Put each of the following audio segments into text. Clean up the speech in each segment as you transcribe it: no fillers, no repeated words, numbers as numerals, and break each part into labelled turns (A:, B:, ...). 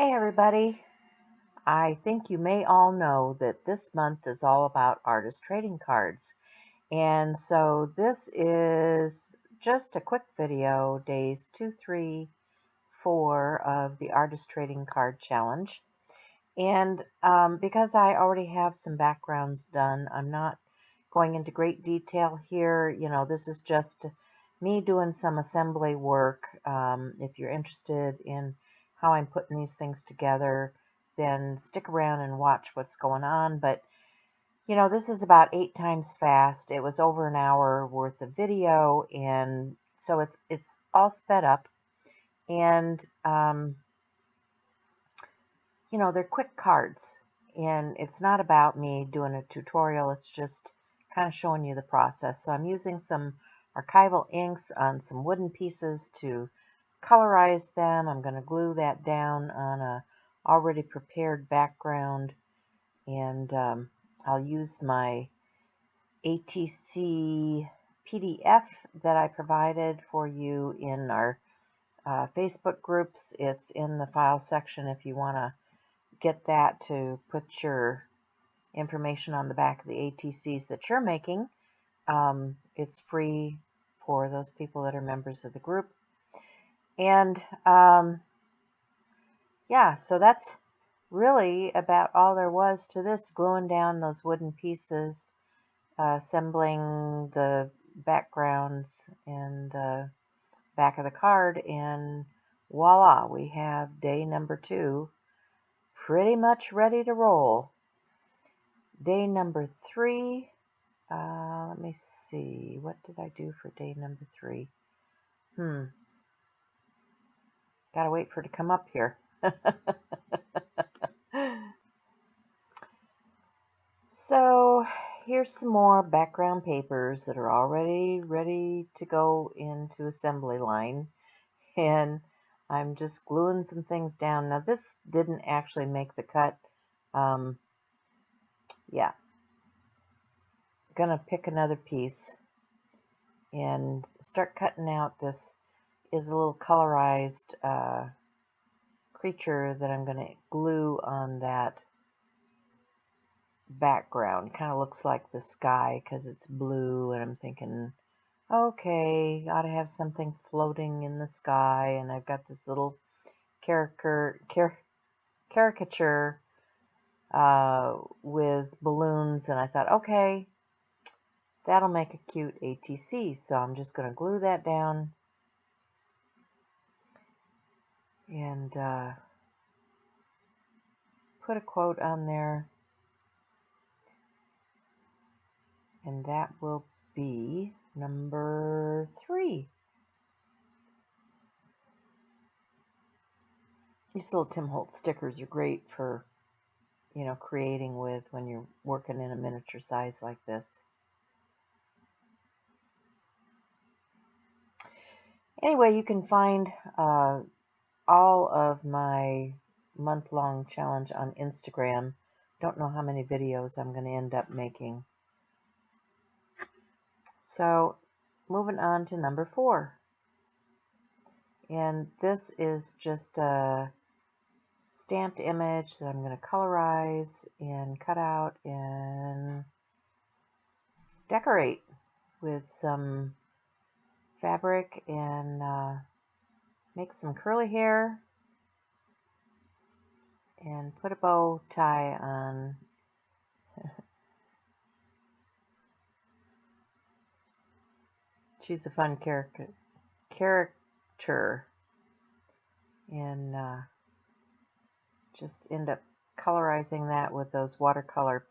A: Hey everybody! I think you may all know that this month is all about artist trading cards. And so this is just a quick video, days 2, 3, 4 of the Artist Trading Card Challenge. And because I already have some backgrounds done, I'm not going into great detail here. This is just me doing some assembly work. If you're interested in how I'm putting these things together, then stick around and watch what's going on. But this is about 8 times fast. It was over an hour worth of video, and so it's all sped up. And they're quick cards, and it's not about me doing a tutorial. It's just kind of showing you the process. So I'm using some archival inks on some wooden pieces to colorize them. I'm going to glue that down on a already prepared background, and I'll use my ATC PDF that I provided for you in our Facebook groups. It's in the file section if you want to get that to put your information on the back of the ATCs that you're making. It's free for those people that are members of the group. And yeah, so that's really about all there was to this, gluing down those wooden pieces, assembling the backgrounds and the back of the card, and voila, we have day number 2 pretty much ready to roll. Day number 3, let me see, what did I do for day number 3? Gotta wait for it to come up here. So here's some more background papers that are already ready to go into assembly line, and I'm just gluing some things down. Now this didn't actually make the cut. Yeah, gonna pick another piece and start cutting out. This is a little colorized creature that I'm gonna glue on that background. Kind of looks like the sky because it's blue, and I'm thinking, okay, ought to have something floating in the sky. And I've got this little caricature with balloons, and I thought, okay, that'll make a cute ATC. So I'm just going to glue that down and put a quote on there, and that will be number 3. These little Tim Holtz stickers are great for, creating with when you're working in a miniature size like this. Anyway, you can find all of my month-long challenge on Instagram. Don't know how many videos I'm going to end up making. So, moving on to number 4. And this is just a stamped image that I'm going to colorize and cut out and decorate with some fabric and make some curly hair and put a bow tie on. She's a fun character, and just end up colorizing that with those watercolor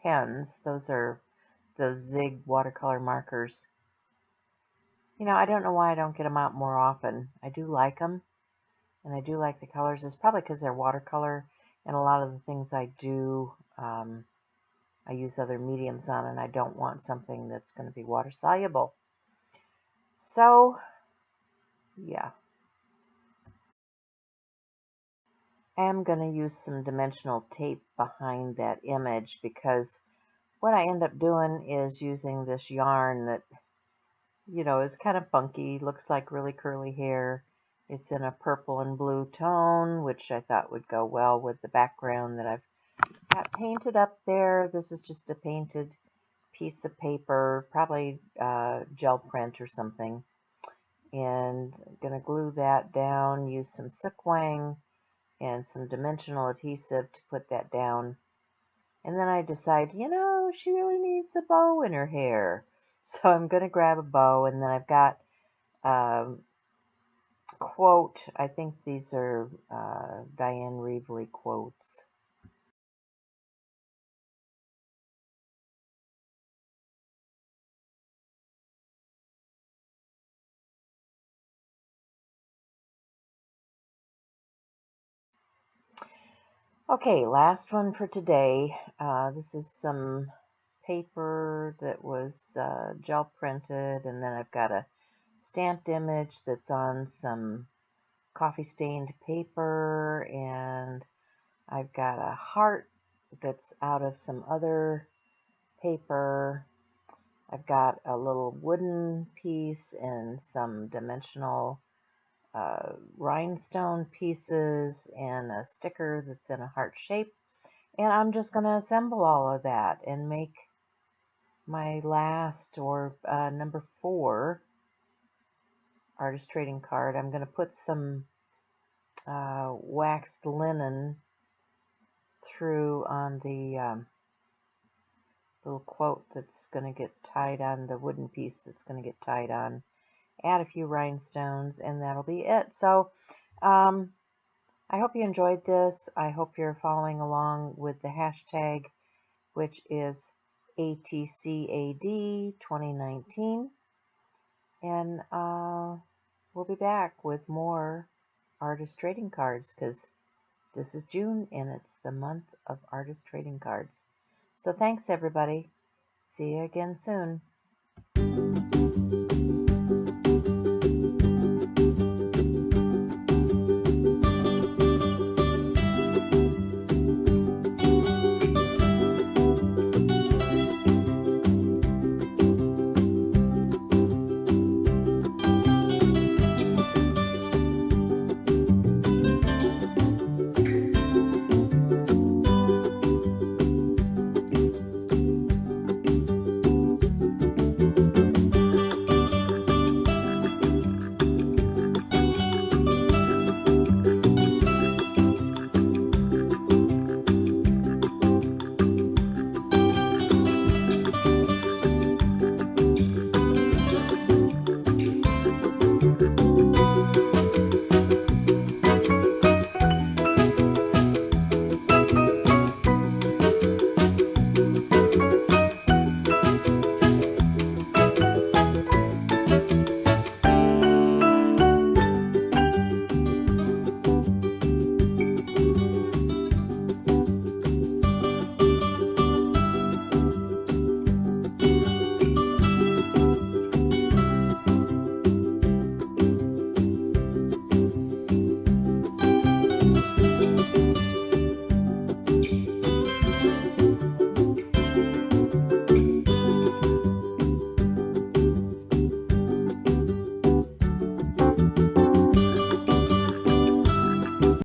A: pens. Those are those Zig watercolor markers. I don't know why I don't get them out more often. I do like them, and I do like the colors. It's probably because they're watercolor, and a lot of the things I do, I use other mediums on, and I don't want something that's going to be water soluble. So, yeah. I am going to use some dimensional tape behind that image, because what I end up doing is using this yarn that, is kind of funky, looks like really curly hair. It's in a purple and blue tone, which I thought would go well with the background that I've got painted up there. This is just a painted piece of paper, probably gel print or something. And I'm going to glue that down, use some Sook Wang and some dimensional adhesive to put that down. And then I decide, you know, she really needs a bow in her hair. So I'm going to grab a bow, and then I've got quote, I think these are Diane Reevely quotes. Okay, last one for today. This is some paper that was gel printed, and then I've got a stamped image that's on some coffee stained paper, and I've got a heart that's out of some other paper. I've got a little wooden piece and some dimensional rhinestone pieces and a sticker that's in a heart shape. And I'm just going to assemble all of that and make my last, or number 4, artist trading card. I'm going to put some waxed linen through on the little quote that's going to get tied on, the wooden piece that's going to get tied on. Add a few rhinestones, and that'll be it. So I hope you enjoyed this. I hope you're following along with the hashtag, which is ATCAD 2019. And we'll be back with more artist trading cards, because this is June and it's the month of artist trading cards. So thanks, everybody. See you again soon.